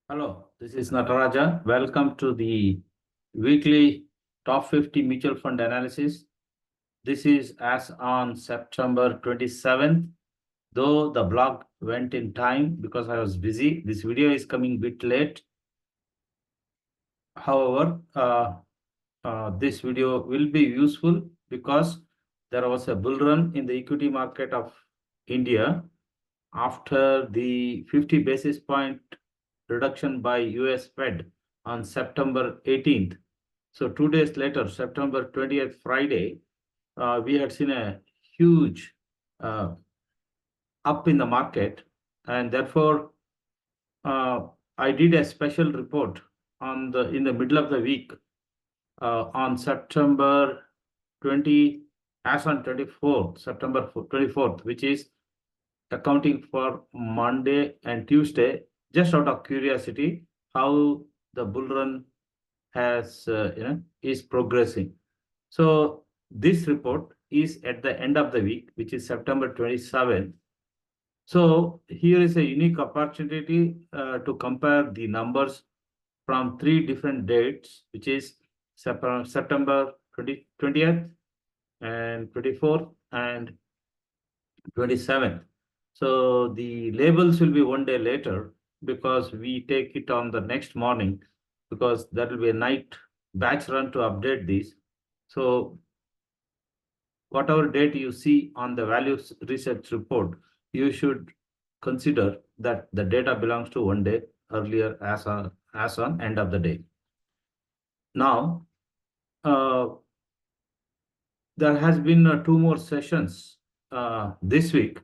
Hello, this is Nataraja. Welcome to the weekly top 50 mutual fund analysis. This is as on September 27th. Though the blog went in time because I was busy, this video is coming a bit late. However, this video will be useful because there was a bull run in the equity market of India after the 50 basis point reduction by US Fed on September 18th. So 2 days later, September 20th, Friday, we had seen a huge uh, up in the market, and therefore I did a special report on the in the middle of the week on September 20, as on 24th, September 24th, which is accounting for Monday and Tuesday, just out of curiosity, how the bull run has is progressing. So this report is at the end of the week, which is September 27th. So here is a unique opportunity to compare the numbers from three different dates, which is September 20th and 24th and 27th. So the labels will be 1 day later because we take it on the next morning because that will be a night batch run to update these. So whatever date you see on the values research report, you should consider that the data belongs to 1 day earlier as on end of the day. Now, there has been two more sessions this week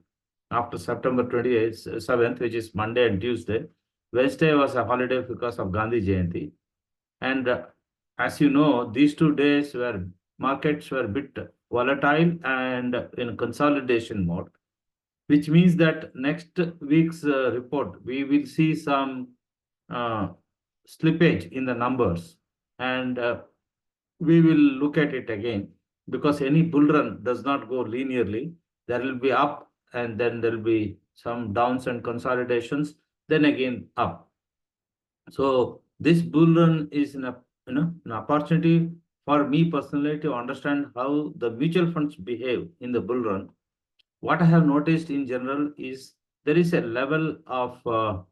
after September 27th, which is Monday and Tuesday. Wednesday was a holiday because of Gandhi Jayanti. And as you know, these 2 days where markets were a bit volatile and in consolidation mode, which means that next week's report, we will see some slippage in the numbers. And we will look at it again because any bull run does not go linearly. There will be up and then there will be some downs and consolidations, then again up. So this bull run is an opportunity for me personally to understand how the mutual funds behave in the bull run. What I have noticed in general is there is a level of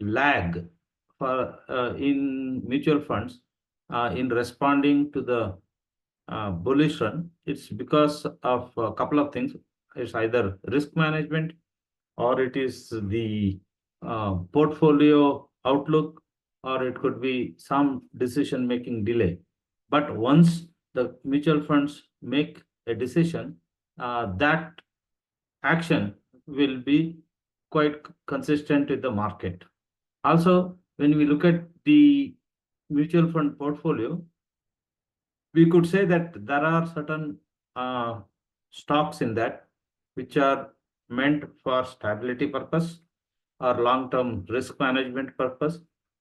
lag for in mutual funds in responding to the bullish run. It's because of a couple of things. It's either risk management or it is the portfolio outlook, or it could be some decision making delay. But once the mutual funds make a decision, that action will be quite consistent with the market. Also, when we look at the mutual fund portfolio, we could say that there are certain stocks in that which are meant for stability purpose or long-term risk management purpose.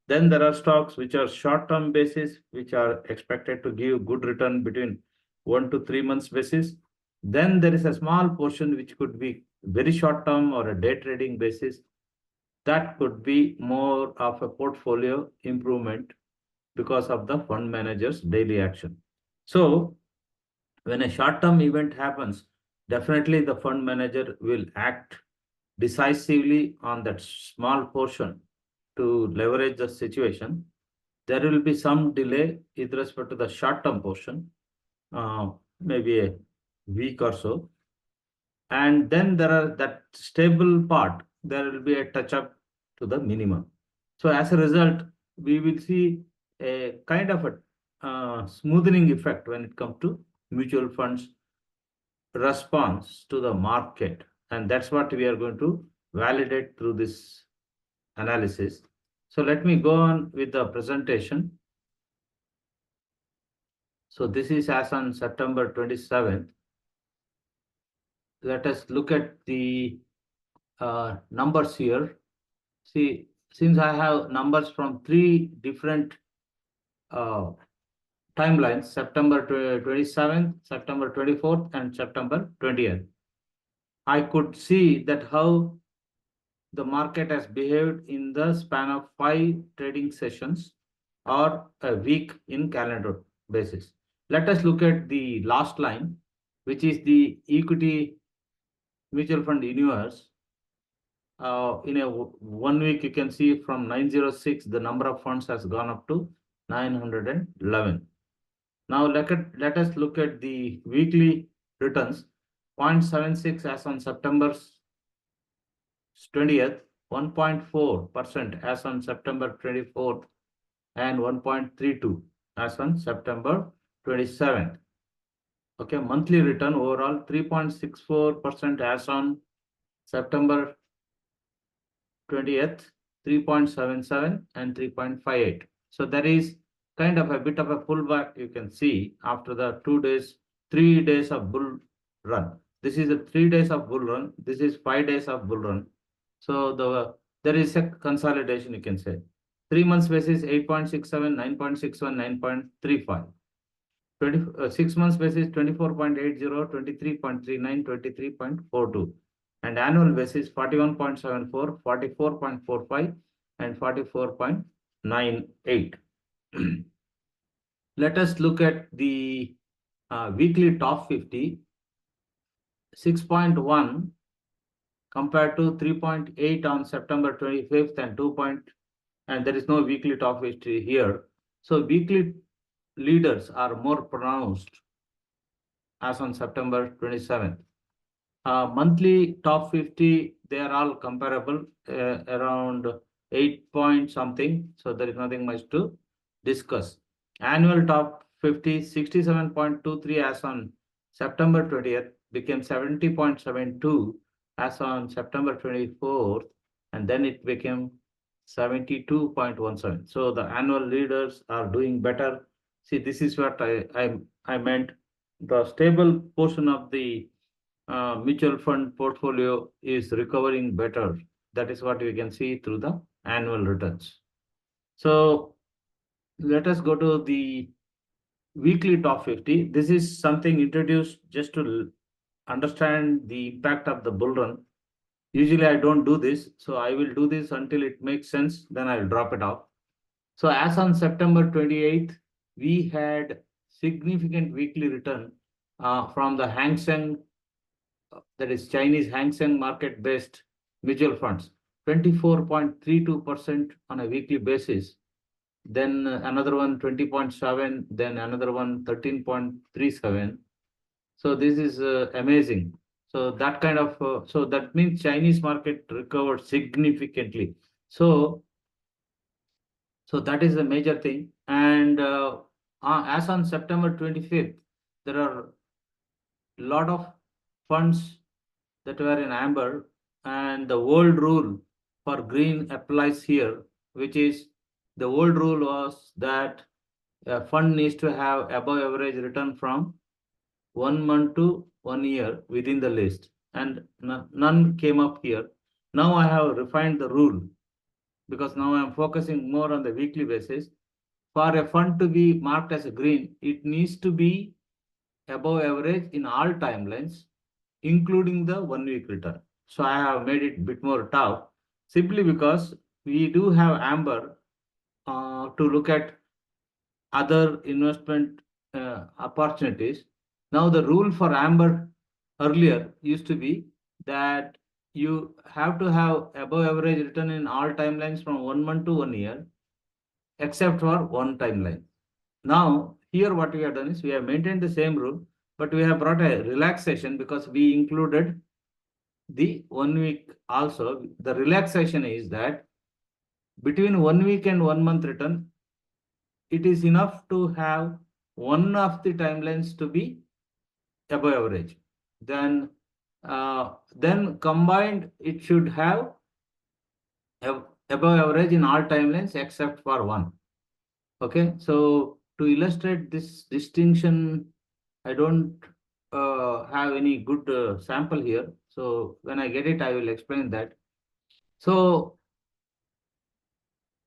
Then there are stocks which are short-term basis, which are expected to give good return between 1 to 3 months basis. Then there is a small portion which could be very short-term or a day trading basis. That could be more of a portfolio improvement because of the fund manager's daily action. So when a short-term event happens, definitely the fund manager will act decisively on that small portion to leverage the situation. There will be some delay with respect to the short-term portion, maybe a week or so. And then there are that stable part, there will be a touch-up to the minimum. So as a result, we will see a kind of a smoothing effect when it comes to mutual funds response to the market. And that's what we are going to validate through this analysis. So let me go on with the presentation. So this is as on September 27th. Let us look at the numbers here. See, since I have numbers from three different timelines, September 27th, September 24th, and September 20th, I could see that how the market has behaved in the span of 5 trading sessions or a week in calendar basis. Let us look at the last line, which is the equity mutual fund universe. In a 1 week, you can see from 906, the number of funds has gone up to 911. Now let us look at the weekly returns. 0.76 as on September 20th, 1.4% as on September 24th, and 1.32 as on September 27th. Okay, monthly return overall 3.64% as on September 20th, 3.77 and 3.58. So there is kind of a bit of a pullback you can see after the 2 days, 3 days of bull run. This is a 3 days of bull run. This is 5 days of bull run. So there is a consolidation, you can say. 3 months basis 8.67, 9.61, 9.35. 6 months basis 24.80, 23.39, 23.42. And annual basis 41.74, 44.45, and 44.98. Let us look at the weekly top 50. 6.1 compared to 3.8 on September 25th and 2. And there is no weekly top 50 here. So weekly leaders are more pronounced as on September 27th. Monthly top 50, they are all comparable, around 8 point something. So there is nothing much to discuss. Annual top 50, 67.23 as on September 20th, became 70.72 as on September 24th, and then it became 72.17. So the annual leaders are doing better. See, this is what I meant. The stable portion of the mutual fund portfolio is recovering better. That is what we can see through the annual returns. So let us go to the weekly top 50. This is something introduced just to understand the impact of the bull run. Usually I don't do this, so I will do this until it makes sense, then I'll drop it off. So as on September 28th, we had significant weekly return from the Hang Seng, that is Chinese Hang Seng market-based mutual funds, 24.32% on a weekly basis. Then another one 20.7, then another one 13.37. So this is amazing. So that kind of, so that means Chinese market recovered significantly. So that is a major thing. And as on September 25th, there are a lot of funds that were in amber, and the old rule for green applies here, which is the old rule was that a fund needs to have above average return from 1 month to 1 year within the list, and none came up here. Now I have refined the rule because now I'm focusing more on the weekly basis. For a fund to be marked as a green, it needs to be above average in all timelines, including the 1 week return. So I have made it a bit more tough simply because we do have amber to look at other investment opportunities. Now the rule for amber earlier used to be that you have to have above average return in all timelines from 1 month to 1 year, except for one timeline. Now here what we have done is we have maintained the same rule, but we have brought a relaxation because we included the 1 week also. The relaxation is that between 1 week and 1 month return, it is enough to have one of the timelines to be above average. Then combined, it should have above average in all timelines except for one. Okay, so to illustrate this distinction, I don't have any good sample here. So when I get it, I will explain that. So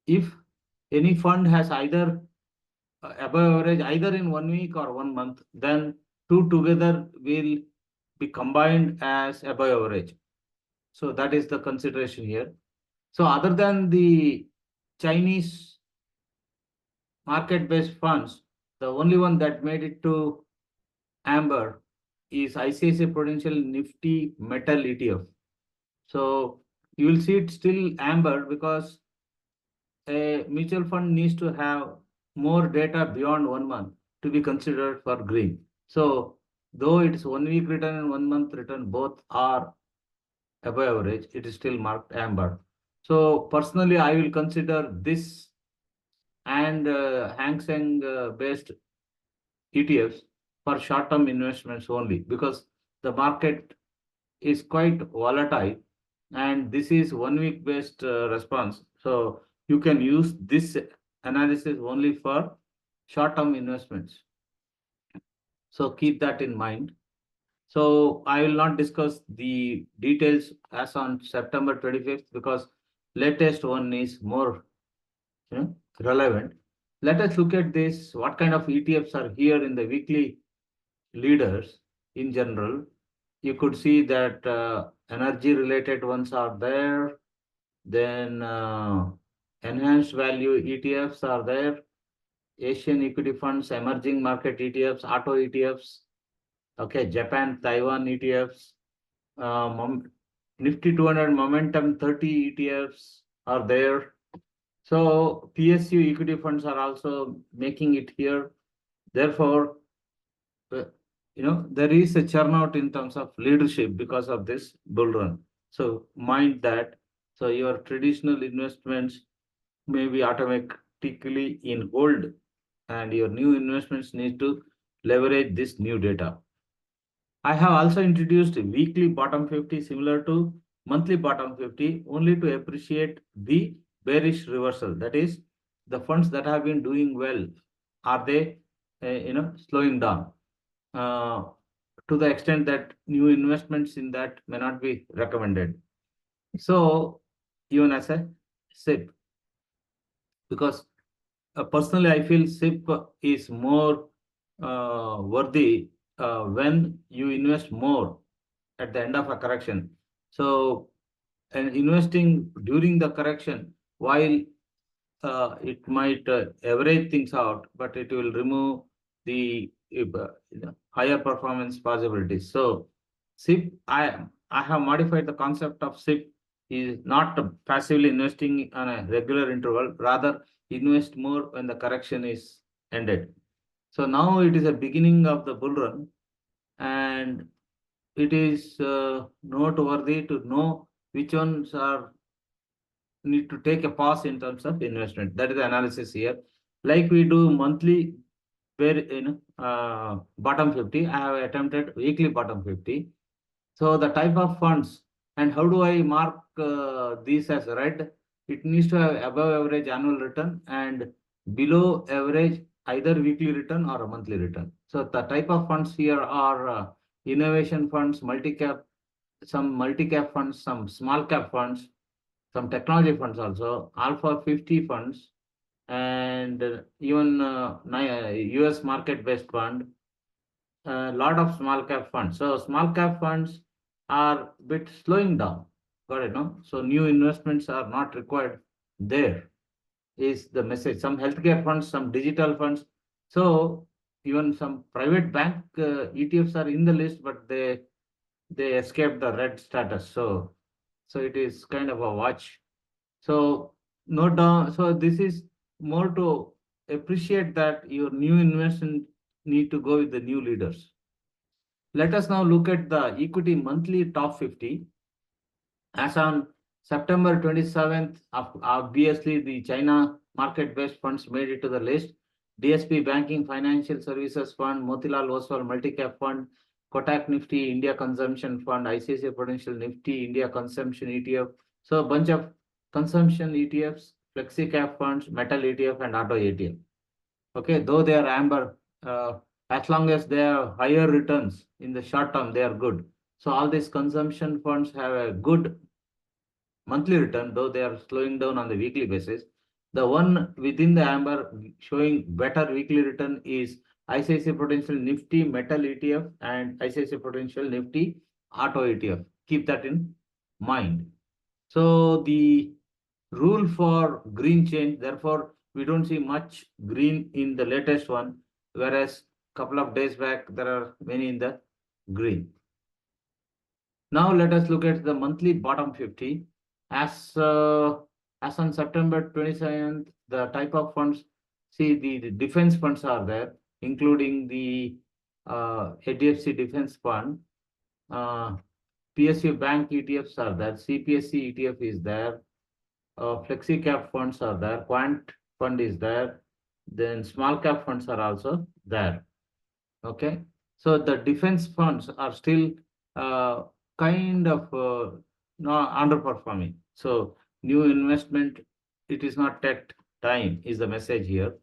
if any fund has either above average either in 1 week or 1 month, then two together will be combined as above average. So that is the consideration here. So other than the Chinese market-based funds, the only one that made it to amber is ICICI Prudential Nifty Metal ETF. So you will see it still amber because a mutual fund needs to have more data beyond 1 month to be considered for green. So though it's 1 week return and 1 month return, both are above average, it is still marked amber. So personally, I will consider this and Hang Seng based ETFs for short-term investments only because the market is quite volatile and this is 1 week based response. So you can use this analysis only for short-term investments. So keep that in mind. So I will not discuss the details as on September 25th because latest one is more relevant. Let us look at this. What kind of ETFs are here in the weekly leaders in general? You could see that energy related ones are there. Then enhanced value ETFs are there. Asian equity funds, emerging market ETFs, auto ETFs. Okay, Japan, Taiwan ETFs. Nifty 200 Momentum 30 ETFs are there. So PSU equity funds are also making it here. Therefore, uh, there is a churn out in terms of leadership because of this bull run. So mind that. So your traditional investments may be automatically in hold and your new investments need to leverage this new data. I have also introduced a weekly bottom 50 similar to monthly bottom 50 only to appreciate the bearish reversal. That is, the funds that have been doing well, are they slowing down to the extent that new investments in that may not be recommended. So even as a SIP, because personally I feel SIP is more worthy when you invest more at the end of a correction. So, and investing during the correction, while it might average things out, but it will remove the higher performance possibilities. So, SIP, I have modified the concept of SIP is not passively investing on a regular interval, rather invest more when the correction is ended. So now it is a beginning of the bull run, and it is noteworthy to know which ones are need to take a pause in terms of investment. That is the analysis here. Like we do monthly, where bottom 50, I have attempted weekly bottom 50. So the type of funds and how do I mark these as red? It needs to have above average annual return and below average either weekly return or a monthly return. So the type of funds here are innovation funds, some multi-cap funds, some small cap funds, some technology funds also, Alpha 50 funds, and even US market-based fund, a lot of small cap funds. So small cap funds are bit slowing down. Got it, no? So new investments are not required there is the message. Some healthcare funds, some digital funds. So even some private bank ETFs are in the list, but they escaped the red status. So it is kind of a watch. So note down. So this is more to appreciate that your new investment need to go with the new leaders. Let us now look at the equity monthly top 50. As on September 27th, obviously the China market-based funds made it to the list. DSP Banking Financial Services Fund, Motilal Oswal Multi-Cap Fund, Kotak Nifty India Consumption Fund, ICICI Prudential Nifty India Consumption ETF. So a bunch of consumption ETFs, flexi cap funds, metal ETF, and auto ETF. Okay, though they are amber, as long as they have higher returns in the short term, they are good. So all these consumption funds have a good monthly return, though they are slowing down on the weekly basis. The one within the amber showing better weekly return is ICICI Prudential Nifty Metal ETF and ICICI Prudential Nifty Auto ETF. Keep that in mind. So the rule for green change, therefore, we don't see much green in the latest one, whereas couple of days back, there are many in the green. Now let us look at the monthly bottom 50. As as on September 27th, the type of funds, see the defense funds are there, including the HDFC Defense Fund, uh, PSU Bank ETFs are there, CPSC ETF is there, flexi cap funds are there, quant fund is there, then small cap funds are also there. Okay, so the defense funds are still uh, kind of not underperforming. So new investment, it is not tech time is the message here.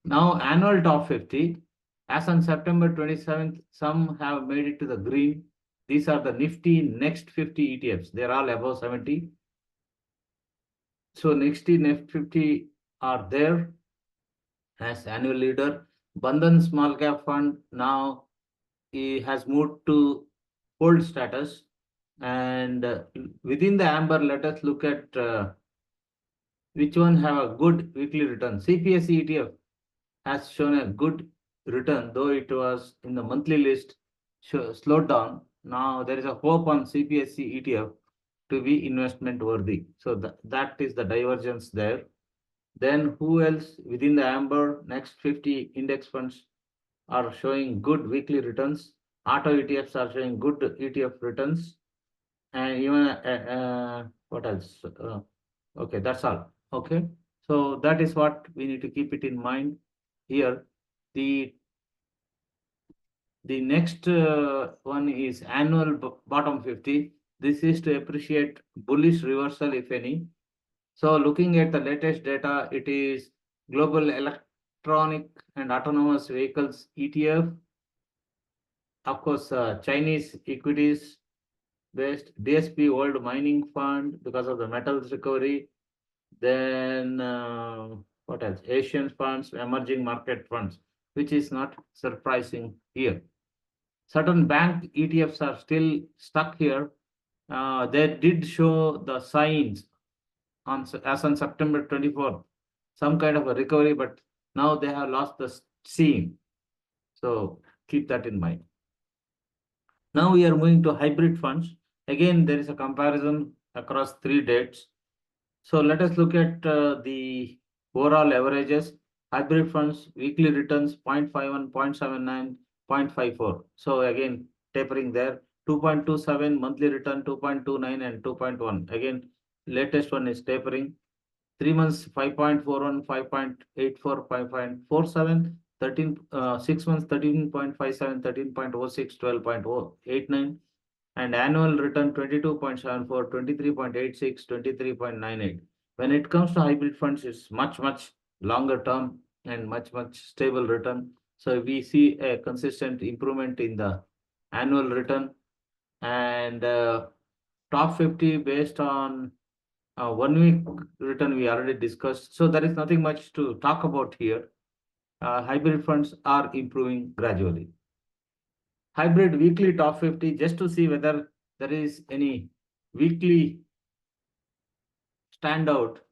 Now annual top 50, as on September 27th, some have made it to the green. These are the Nifty next 50 ETFs. They're all above 70. So Nifty next 50 are there as annual leader. Bandhan Small Cap Fund now he has moved to hold status. And within the amber, let us look at which one have a good weekly return. CPSE ETF has shown a good return, though it was in the monthly list slowed down. Now there is a hope on CPSE ETF to be investment worthy. So that is the divergence there. Then who else within the amber? Next 50 index funds are showing good weekly returns. Auto ETFs are showing good ETF returns. And even what else? Okay, that's all. Okay, so that is what we need to keep it in mind here. The the next one is annual bottom 50. This is to appreciate bullish reversal, if any. So looking at the latest data, it is global electronic and autonomous vehicles ETF. Of course, Chinese equities based DSP World Mining Fund because of the metals recovery. Then what else? Asian funds, emerging market funds, which is not surprising here. Certain bank ETFs are still stuck here. They did show the signs on as on September 24th, some kind of a recovery, but now they have lost the steam. So keep that in mind. Now we are moving to hybrid funds. Again, there is a comparison across 3 dates. So let us look at the overall averages. Hybrid funds, weekly returns 0.51, 0.79, 0.54. So again, tapering there. 2.27 monthly return, 2.29 and 2.1. Again, latest one is tapering. 3 months 5.41, 5.84, 5.47, 6 months 13.57, 13.06, 12.89, and annual return 22.74, 23.86, 23.98. When it comes to hybrid funds, it's much longer term and much stable return. So we see a consistent improvement in the annual return. And top 50 based on 1 week return we already discussed. So there is nothing much to talk about here. Hybrid funds are improving gradually. Hybrid weekly top 50, just to see whether there is any weekly standout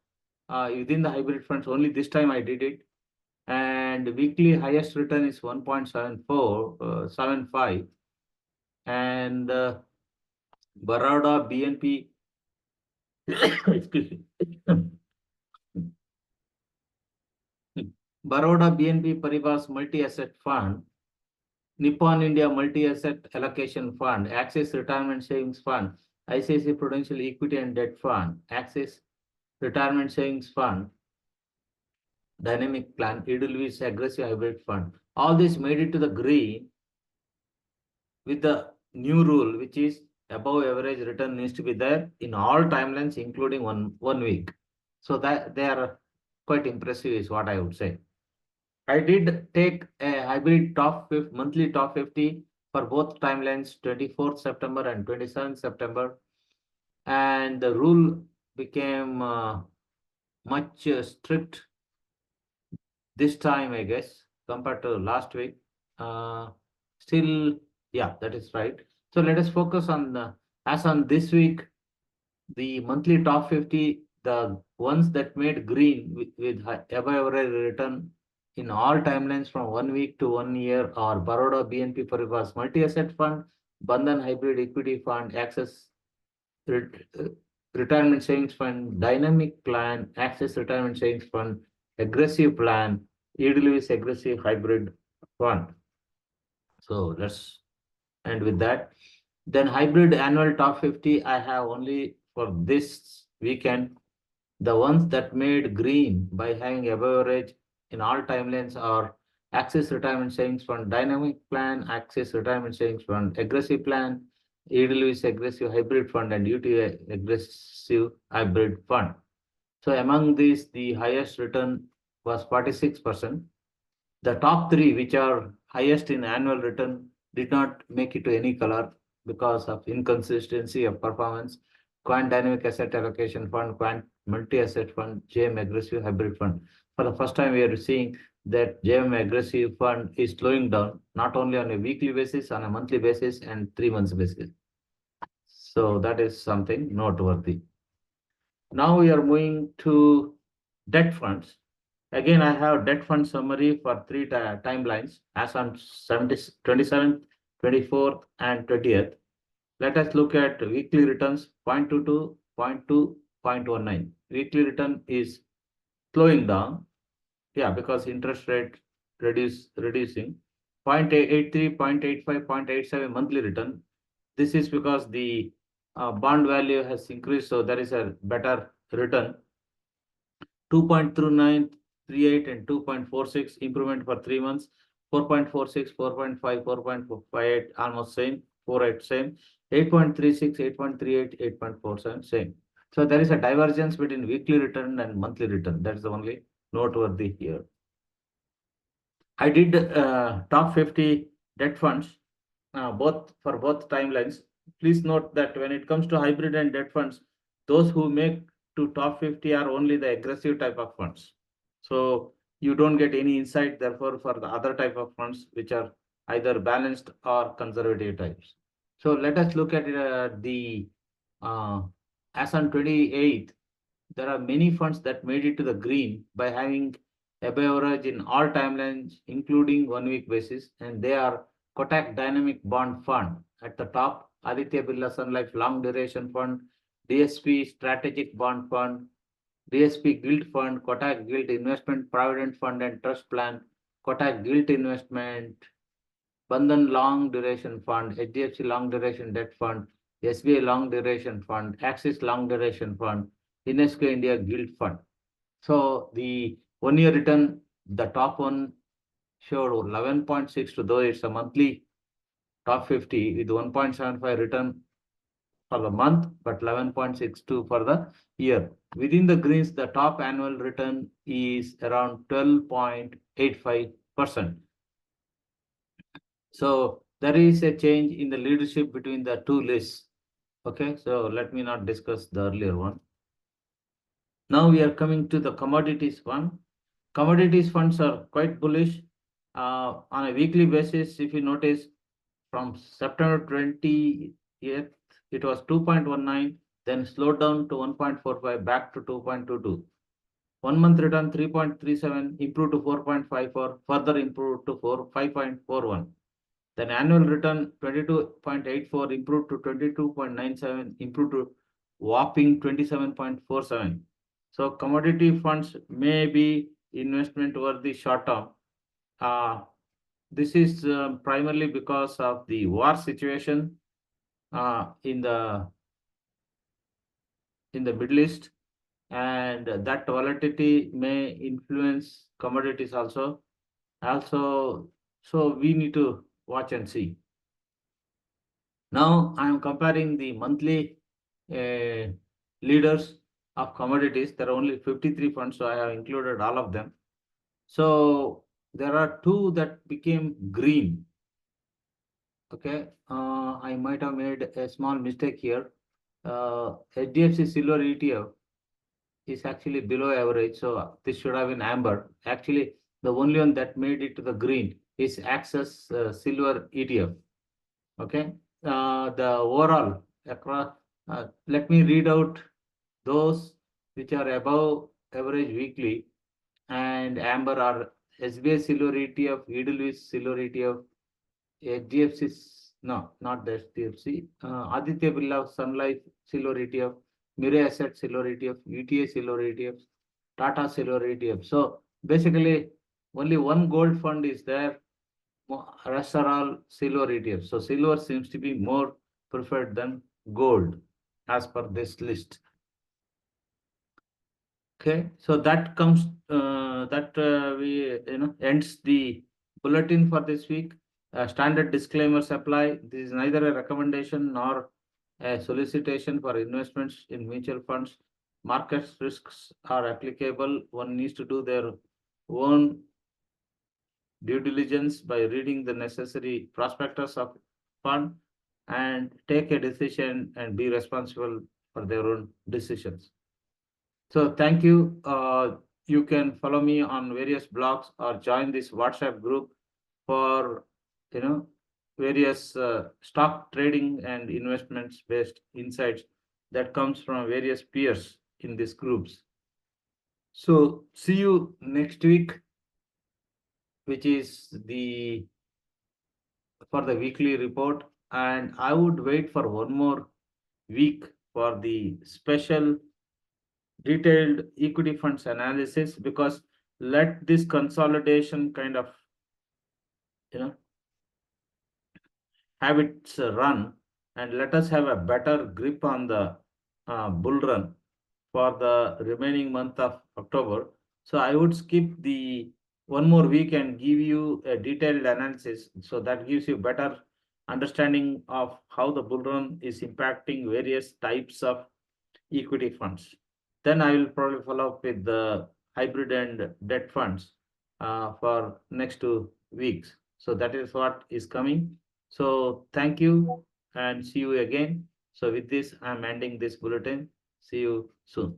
within the hybrid funds. Only this time I did it. And weekly highest return is 1.75. And Baroda BNP, excuse me. Baroda BNP Paribas Multi-Asset Fund, Nippon India Multi-Asset Allocation Fund, Axis Retirement Savings Fund, ICICI Prudential Equity and Debt Fund, Axis Retirement Savings Fund, Dynamic Plan, Edelweiss Aggressive Hybrid Fund. All this made it to the green with the new rule, which is above average return needs to be there in all timelines, including one week. So that they are quite impressive is what I would say. I did take a hybrid monthly top 50 for both timelines, 24th September and 27th September. And the rule became much strict this time, I guess, compared to last week. Still, yeah, that is right. So let us focus on as on this week, the monthly top 50, the ones that made green with above average return in all timelines from 1 week to 1 year are Baroda BNP Paribas Multi-Asset Fund, Bandhan Hybrid Equity Fund, Access Ret- uh, Retirement Savings Fund, Dynamic Plan, Access Retirement Savings Fund, Aggressive Plan, Edelweiss Aggressive Hybrid Fund. So let's end with that. Then hybrid annual top 50, I have only for this weekend. The ones that made green by having above average in all timelines are Axis Retirement Savings Fund, Dynamic Plan, Axis Retirement Savings Fund, Aggressive Plan, Edelweiss Aggressive Hybrid Fund, and UTA Aggressive Hybrid Fund. So among these, the highest return was 46%. The top three, which are highest in annual return, did not make it to any color because of inconsistency of performance. Quant Dynamic Asset Allocation Fund, Quant Multi-Asset Fund, JM Aggressive Hybrid Fund. For the first time, we are seeing that JM Aggressive Fund is slowing down, not only on a weekly basis, on a monthly basis, and 3 months basis. So that is something noteworthy. Now we are moving to debt funds. Again, I have debt fund summary for three timelines as on 27th, 24th, and 20th. Let us look at weekly returns 0.22, 0.2, 0.19. Weekly return is slowing down. Yeah, because interest rate reducing. 0.83, 0.85, 0.87 monthly return. This is because the bond value has increased, so there is a better return. 2.3938 and 2.46 improvement for 3 months. 4.46, 4.5, 4.58 almost same. 48 same. 8.36, 8.38, 8.47 same. So there is a divergence between weekly return and monthly return. That's the only noteworthy here. I did top 50 debt funds both for both timelines. Please note that when it comes to hybrid and debt funds, those who make to top 50 are only the aggressive type of funds. So you don't get any insight, therefore, for the other type of funds, which are either balanced or conservative types. So let us look at the as on 28th, there are many funds that made it to the green by having above average in all timelines, including 1 week basis, and they are Kotak Dynamic Bond Fund at the top, Aditya Birla Sun Life Long Duration Fund, DSP Strategic Bond Fund, DSP Gilt Fund, Kotak Gilt Investment Provident Fund and Trust Plan, Kotak Gilt Investment, Bandhan Long Duration Fund, HDFC Long Duration Debt Fund, SBI Long Duration Fund, Axis Long Duration Fund, UNESCO India Gilt Fund. So the 1 year return, the top one showed 11.62, though it's a monthly top 50 with 1.75 return for the month, but 11.62 for the year. Within the greens, the top annual return is around 12.85%. So there is a change in the leadership between the two lists. Okay, so let me not discuss the earlier one. Now we are coming to the commodities one. Commodities funds are quite bullish. On a weekly basis, if you notice, from September 20th, it was 2.19, then slowed down to 1.45, back to 2.22. 1 month return 3.37, improved to 4.54, further improved to 5.41. Then annual return 22.84, improved to 22.97, improved to whopping 27.47. So commodity funds may be investment worthy short term. This is primarily because of the war situation in the Middle East, and that volatility may influence commodities also. So we need to watch and see. Now I am comparing the monthly leaders of commodities. There are only 53 funds, so I have included all of them. So there are two that became green. Okay, I might have made a small mistake here. HDFC Silver ETF is actually below average, so this should have been amber. Actually, the only one that made it to the green is Access Silver ETF. Okay, the overall across Let me read out those which are above average weekly, and amber are SBI Silver ETF, Edelweiss Silver ETF, HDFC, no, not the HDFC, Aditya Birla Sun Life Silver ETF, Mirae Asset Silver ETF, UTA Silver ETF, Tata Silver ETF. So basically, only one gold fund is there. Rest are all silver ETFs. So silver seems to be more preferred than gold as per this list. Okay, so that comes that we ends the bulletin for this week. Standard disclaimers apply. This is neither a recommendation nor a solicitation for investments in mutual funds. Market risks are applicable. One needs to do their own due diligence by reading the necessary prospectus of fund and take a decision and be responsible for their own decisions. So thank you. You can follow me on various blogs or join this WhatsApp group for various stock trading and investments based insights that comes from various peers in these groups. So see you next week, which is the for the weekly report, and I would wait for one more week for the special detailed equity funds analysis, because let this consolidation kind of you know have its run, and let us have a better grip on the bull run for the remaining month of October. So I would skip the one more week and give you a detailed analysis. So that gives you better understanding of how the bull run is impacting various types of equity funds. Then I will probably follow up with the hybrid and debt funds for next 2 weeks. So that is what is coming. So thank you and see you again. So with this, I'm ending this bulletin. See you soon.